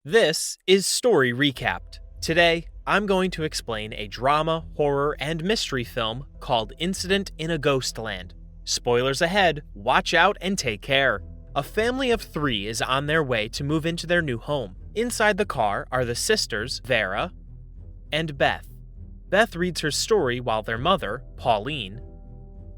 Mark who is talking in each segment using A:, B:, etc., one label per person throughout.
A: This is Story Recapped. Today, I'm going to explain a drama, horror, and mystery film called Incident in a Ghostland. Spoilers ahead, watch out and take care. A family of 3 is on their way to move into their new home. Inside the car are the sisters, Vera and Beth. Beth reads her story while their mother, Pauline,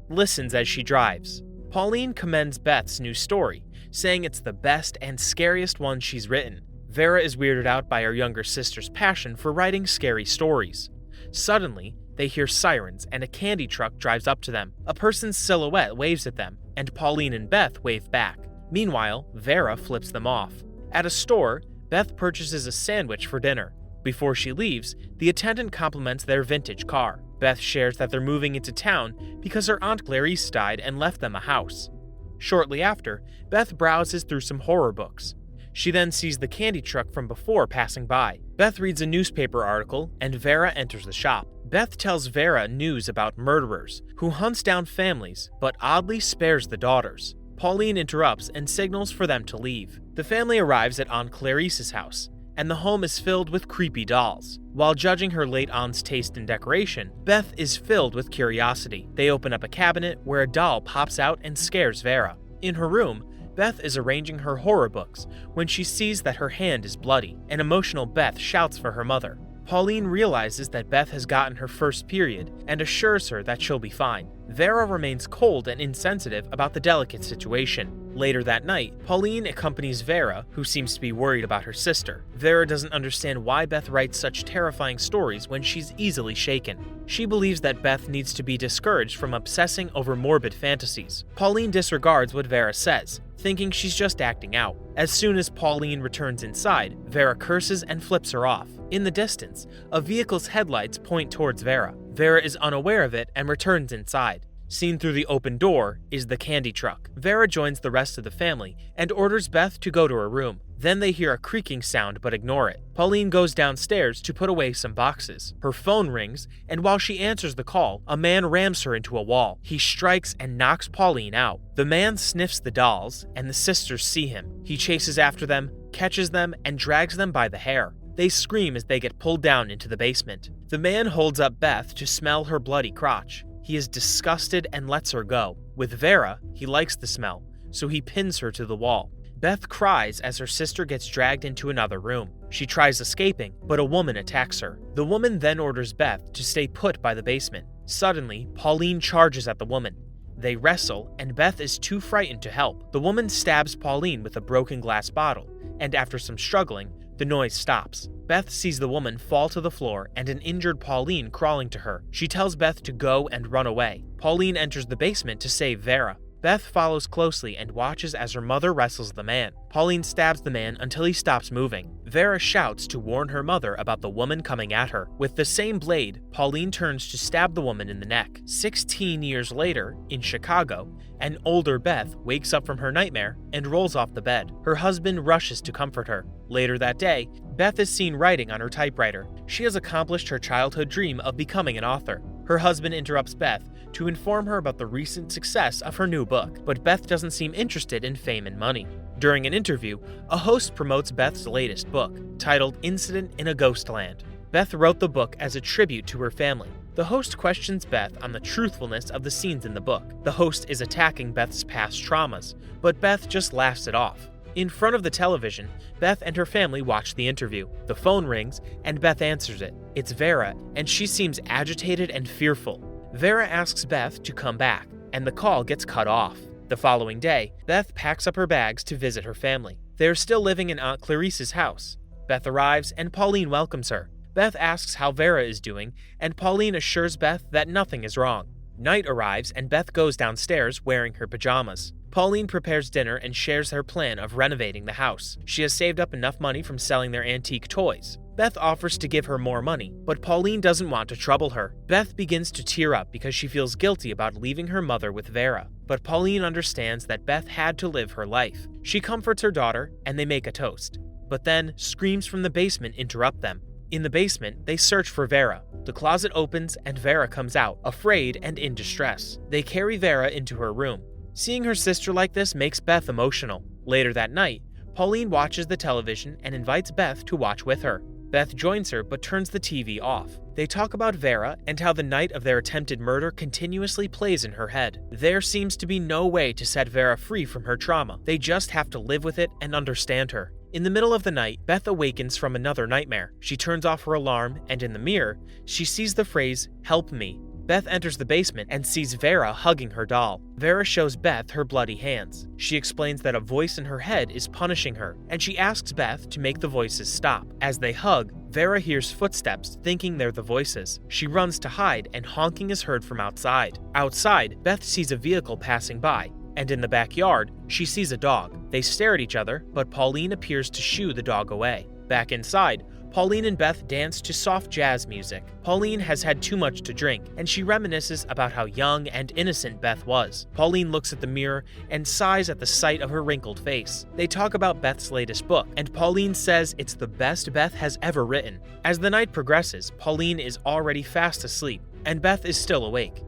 A: listens as she drives. Pauline commends Beth's new story, saying it's the best and scariest one she's written. Vera is weirded out by her younger sister's passion for writing scary stories. Suddenly, they hear sirens and a candy truck drives up to them. A person's silhouette waves at them, and Pauline and Beth wave back. Meanwhile, Vera flips them off. At a store, Beth purchases a sandwich for dinner. Before she leaves, the attendant compliments their vintage car. Beth shares that they're moving into town because her Aunt Clarice died and left them a house. Shortly after, Beth browses through some horror books. She then sees the candy truck from before passing by. Beth reads a newspaper article, and Vera enters the shop. Beth tells Vera news about murderers, who hunts down families, but oddly spares the daughters. Pauline interrupts and signals for them to leave. The family arrives at Aunt Clarice's house, and the home is filled with creepy dolls. While judging her late aunt's taste in decoration, Beth is filled with curiosity. They open up a cabinet where a doll pops out and scares Vera. In her room, Beth is arranging her horror books when she sees that her hand is bloody. An emotional Beth shouts for her mother. Pauline realizes that Beth has gotten her first period and assures her that she'll be fine. Vera remains cold and insensitive about the delicate situation. Later that night, Pauline accompanies Vera, who seems to be worried about her sister. Vera doesn't understand why Beth writes such terrifying stories when she's easily shaken. She believes that Beth needs to be discouraged from obsessing over morbid fantasies. Pauline disregards what Vera says, thinking she's just acting out. As soon as Pauline returns inside, Vera curses and flips her off. In the distance, a vehicle's headlights point towards Vera. Vera is unaware of it and returns inside. Seen through the open door is the candy truck. Vera joins the rest of the family and orders Beth to go to her room. Then they hear a creaking sound but ignore it. Pauline goes downstairs to put away some boxes. Her phone rings, and while she answers the call, a man rams her into a wall. He strikes and knocks Pauline out. The man sniffs the dolls, and the sisters see him. He chases after them, catches them, and drags them by the hair. They scream as they get pulled down into the basement. The man holds up Beth to smell her bloody crotch. He is disgusted and lets her go. With Vera, he likes the smell, so he pins her to the wall. Beth cries as her sister gets dragged into another room. She tries escaping, but a woman attacks her. The woman then orders Beth to stay put by the basement. Suddenly, Pauline charges at the woman. They wrestle, and Beth is too frightened to help. The woman stabs Pauline with a broken glass bottle, and after some struggling, the noise stops. Beth sees the woman fall to the floor and an injured Pauline crawling to her. She tells Beth to go and run away. Pauline enters the basement to save Vera. Beth follows closely and watches as her mother wrestles the man. Pauline stabs the man until he stops moving. Vera shouts to warn her mother about the woman coming at her. With the same blade, Pauline turns to stab the woman in the neck. 16 years later, in Chicago, an older Beth wakes up from her nightmare and rolls off the bed. Her husband rushes to comfort her. Later that day, Beth is seen writing on her typewriter. She has accomplished her childhood dream of becoming an author. Her husband interrupts Beth to inform her about the recent success of her new book, but Beth doesn't seem interested in fame and money. During an interview, a host promotes Beth's latest book, titled Incident in a Ghostland. Beth wrote the book as a tribute to her family. The host questions Beth on the truthfulness of the scenes in the book. The host is attacking Beth's past traumas, but Beth just laughs it off. In front of the television, Beth and her family watch the interview. The phone rings, and Beth answers it. It's Vera, and she seems agitated and fearful. Vera asks Beth to come back, and the call gets cut off. The following day, Beth packs up her bags to visit her family. They are still living in Aunt Clarice's house. Beth arrives, and Pauline welcomes her. Beth asks how Vera is doing, and Pauline assures Beth that nothing is wrong. Night arrives, and Beth goes downstairs wearing her pajamas. Pauline prepares dinner and shares her plan of renovating the house. She has saved up enough money from selling their antique toys. Beth offers to give her more money, but Pauline doesn't want to trouble her. Beth begins to tear up because she feels guilty about leaving her mother with Vera, but Pauline understands that Beth had to live her life. She comforts her daughter, and they make a toast. But then, screams from the basement interrupt them. In the basement, they search for Vera. The closet opens, and Vera comes out, afraid and in distress. They carry Vera into her room. Seeing her sister like this makes Beth emotional. Later that night, Pauline watches the television and invites Beth to watch with her. Beth joins her but turns the TV off. They talk about Vera and how the night of their attempted murder continuously plays in her head. There seems to be no way to set Vera free from her trauma. They just have to live with it and understand her. In the middle of the night, Beth awakens from another nightmare. She turns off her alarm, and in the mirror, she sees the phrase, "Help me." Beth enters the basement and sees Vera hugging her doll. Vera shows Beth her bloody hands. She explains that a voice in her head is punishing her, and she asks Beth to make the voices stop. As they hug, Vera hears footsteps, thinking they're the voices. She runs to hide, and honking is heard from outside. Outside, Beth sees a vehicle passing by, and in the backyard, she sees a dog. They stare at each other, but Pauline appears to shoo the dog away. Back inside, Pauline and Beth dance to soft jazz music. Pauline has had too much to drink, and she reminisces about how young and innocent Beth was. Pauline looks at the mirror and sighs at the sight of her wrinkled face. They talk about Beth's latest book, and Pauline says it's the best Beth has ever written. As the night progresses, Pauline is already fast asleep, and Beth is still awake.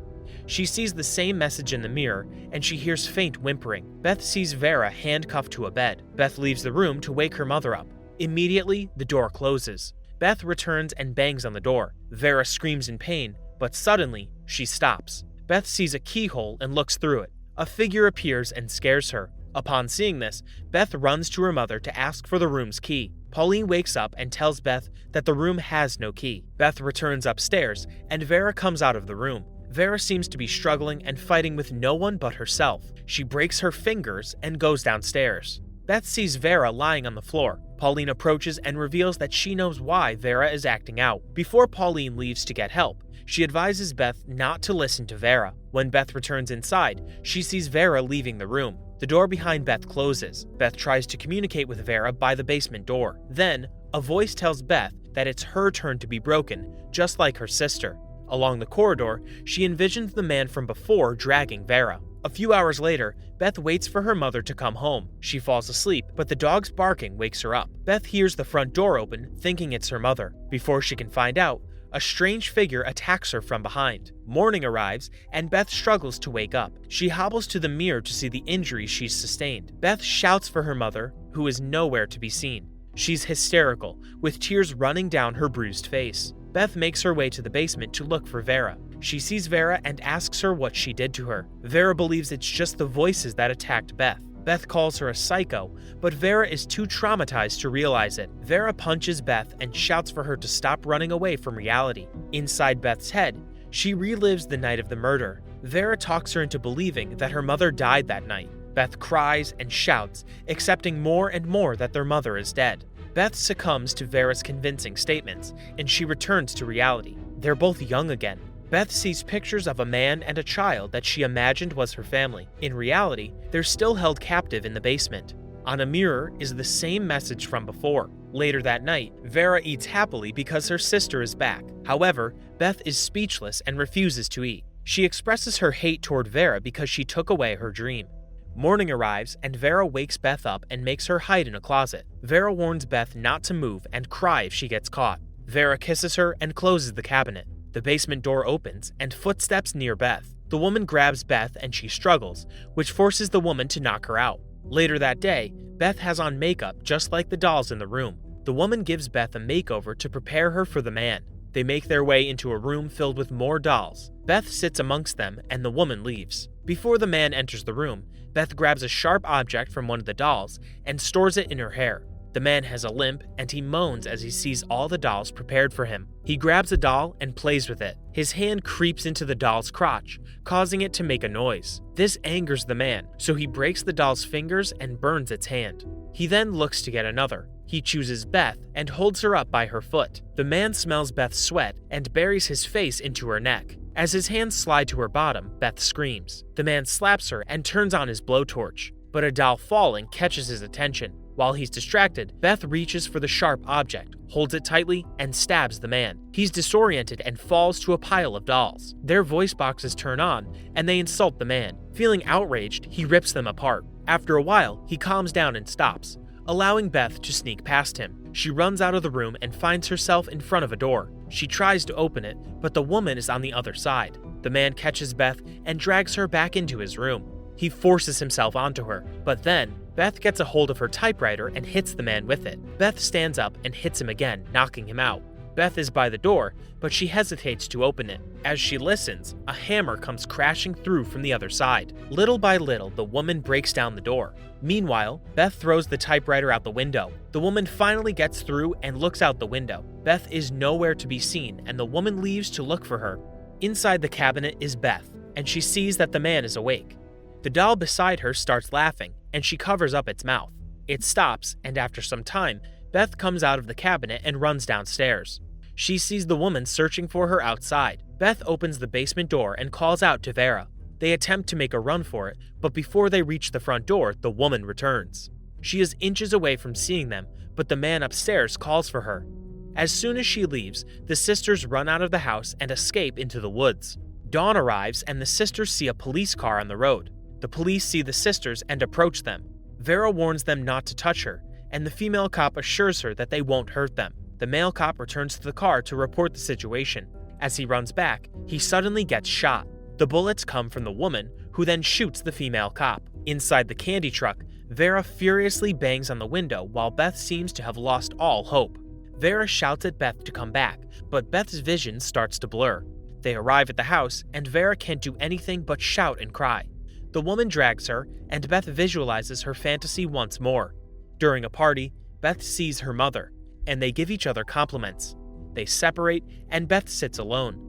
A: She sees the same message in the mirror, and she hears faint whimpering. Beth sees Vera handcuffed to a bed. Beth leaves the room to wake her mother up. Immediately, the door closes. Beth returns and bangs on the door. Vera screams in pain, but suddenly, she stops. Beth sees a keyhole and looks through it. A figure appears and scares her. Upon seeing this, Beth runs to her mother to ask for the room's key. Pauline wakes up and tells Beth that the room has no key. Beth returns upstairs, and Vera comes out of the room. Vera seems to be struggling and fighting with no one but herself. She breaks her fingers and goes downstairs. Beth sees Vera lying on the floor. Pauline approaches and reveals that she knows why Vera is acting out. Before Pauline leaves to get help, she advises Beth not to listen to Vera. When Beth returns inside, she sees Vera leaving the room. The door behind Beth closes. Beth tries to communicate with Vera by the basement door. Then, a voice tells Beth that it's her turn to be broken, just like her sister. Along the corridor, she envisions the man from before dragging Vera. A few hours later, Beth waits for her mother to come home. She falls asleep, but the dog's barking wakes her up. Beth hears the front door open, thinking it's her mother. Before she can find out, a strange figure attacks her from behind. Morning arrives, and Beth struggles to wake up. She hobbles to the mirror to see the injuries she's sustained. Beth shouts for her mother, who is nowhere to be seen. She's hysterical, with tears running down her bruised face. Beth makes her way to the basement to look for Vera. She sees Vera and asks her what she did to her. Vera believes it's just the voices that attacked Beth. Beth calls her a psycho, but Vera is too traumatized to realize it. Vera punches Beth and shouts for her to stop running away from reality. Inside Beth's head, she relives the night of the murder. Vera talks her into believing that her mother died that night. Beth cries and shouts, accepting more and more that their mother is dead. Beth succumbs to Vera's convincing statements, and she returns to reality. They're both young again. Beth sees pictures of a man and a child that she imagined was her family. In reality, they're still held captive in the basement. On a mirror is the same message from before. Later that night, Vera eats happily because her sister is back. However, Beth is speechless and refuses to eat. She expresses her hate toward Vera because she took away her dream. Morning arrives, and Vera wakes Beth up and makes her hide in a closet. Vera warns Beth not to move and cry if she gets caught. Vera kisses her and closes the cabinet. The basement door opens, and footsteps near Beth. The woman grabs Beth and she struggles, which forces the woman to knock her out. Later that day, Beth has on makeup just like the dolls in the room. The woman gives Beth a makeover to prepare her for the man. They make their way into a room filled with more dolls. Beth sits amongst them, and the woman leaves. Before the man enters the room, Beth grabs a sharp object from one of the dolls and stores it in her hair. The man has a limp, and he moans as he sees all the dolls prepared for him. He grabs a doll and plays with it. His hand creeps into the doll's crotch, causing it to make a noise. This angers the man, so he breaks the doll's fingers and burns its hand. He then looks to get another. He chooses Beth and holds her up by her foot. The man smells Beth's sweat and buries his face into her neck. As his hands slide to her bottom, Beth screams. The man slaps her and turns on his blowtorch, but a doll falling catches his attention. While he's distracted, Beth reaches for the sharp object, holds it tightly, and stabs the man. He's disoriented and falls to a pile of dolls. Their voice boxes turn on, and they insult the man. Feeling outraged, he rips them apart. After a while, he calms down and stops, allowing Beth to sneak past him. She runs out of the room and finds herself in front of a door. She tries to open it, but the woman is on the other side. The man catches Beth and drags her back into his room. He forces himself onto her, but then Beth gets a hold of her typewriter and hits the man with it. Beth stands up and hits him again, knocking him out. Beth is by the door, but she hesitates to open it. As she listens, a hammer comes crashing through from the other side. Little by little, the woman breaks down the door. Meanwhile, Beth throws the typewriter out the window. The woman finally gets through and looks out the window. Beth is nowhere to be seen, and the woman leaves to look for her. Inside the cabinet is Beth, and she sees that the man is awake. The doll beside her starts laughing, and she covers up its mouth. It stops, and after some time, Beth comes out of the cabinet and runs downstairs. She sees the woman searching for her outside. Beth opens the basement door and calls out to Vera. They attempt to make a run for it, but before they reach the front door, the woman returns. She is inches away from seeing them, but the man upstairs calls for her. As soon as she leaves, the sisters run out of the house and escape into the woods. Dawn arrives and the sisters see a police car on the road. The police see the sisters and approach them. Vera warns them not to touch her, and the female cop assures her that they won't hurt them. The male cop returns to the car to report the situation. As he runs back, he suddenly gets shot. The bullets come from the woman, who then shoots the female cop. Inside the candy truck, Vera furiously bangs on the window while Beth seems to have lost all hope. Vera shouts at Beth to come back, but Beth's vision starts to blur. They arrive at the house, and Vera can't do anything but shout and cry. The woman drags her, and Beth visualizes her fantasy once more. During a party, Beth sees her mother, and they give each other compliments. They separate, and Beth sits alone.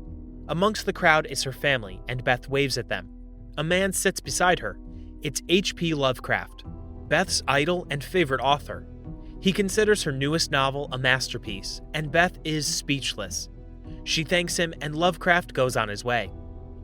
A: Amongst the crowd is her family, and Beth waves at them. A man sits beside her. It's H.P. Lovecraft, Beth's idol and favorite author. He considers her newest novel a masterpiece, and Beth is speechless. She thanks him, and Lovecraft goes on his way.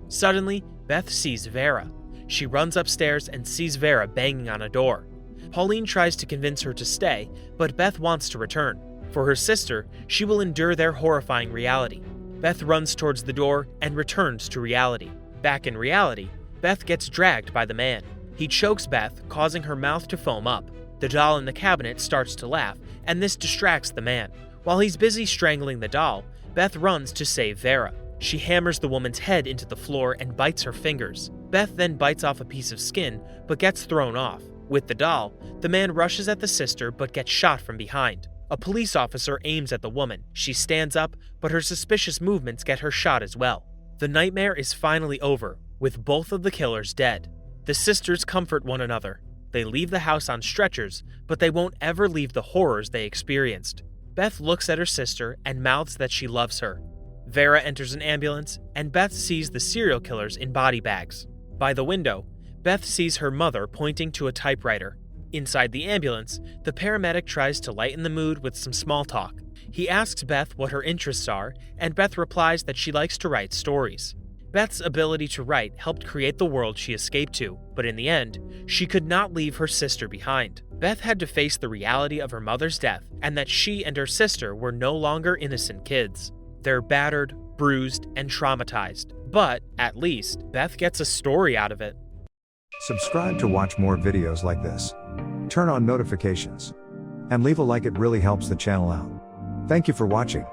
A: Suddenly, Beth sees Vera. She runs upstairs and sees Vera banging on a door. Pauline tries to convince her to stay, but Beth wants to return. For her sister, she will endure their horrifying reality. Beth runs towards the door and returns to reality. Back in reality, Beth gets dragged by the man. He chokes Beth, causing her mouth to foam up. The doll in the cabinet starts to laugh, and this distracts the man. While he's busy strangling the doll, Beth runs to save Vera. She hammers the woman's head into the floor and bites her fingers. Beth then bites off a piece of skin, but gets thrown off. With the doll, the man rushes at the sister but gets shot from behind. A police officer aims at the woman. She stands up, but her suspicious movements get her shot as well. The nightmare is finally over, with both of the killers dead. The sisters comfort one another. They leave the house on stretchers, but they won't ever leave the horrors they experienced. Beth looks at her sister and mouths that she loves her. Vera enters an ambulance, and Beth sees the serial killers in body bags. By the window, Beth sees her mother pointing to a typewriter. Inside the ambulance, the paramedic tries to lighten the mood with some small talk. He asks Beth what her interests are, and Beth replies that she likes to write stories. Beth's ability to write helped create the world she escaped to, but in the end, she could not leave her sister behind. Beth had to face the reality of her mother's death, and that she and her sister were no longer innocent kids. They're battered, bruised, and traumatized. But, at least, Beth gets a story out of it.
B: Subscribe to watch more videos like this. Turn on notifications. And leave a like, it really helps the channel out. Thank you for watching.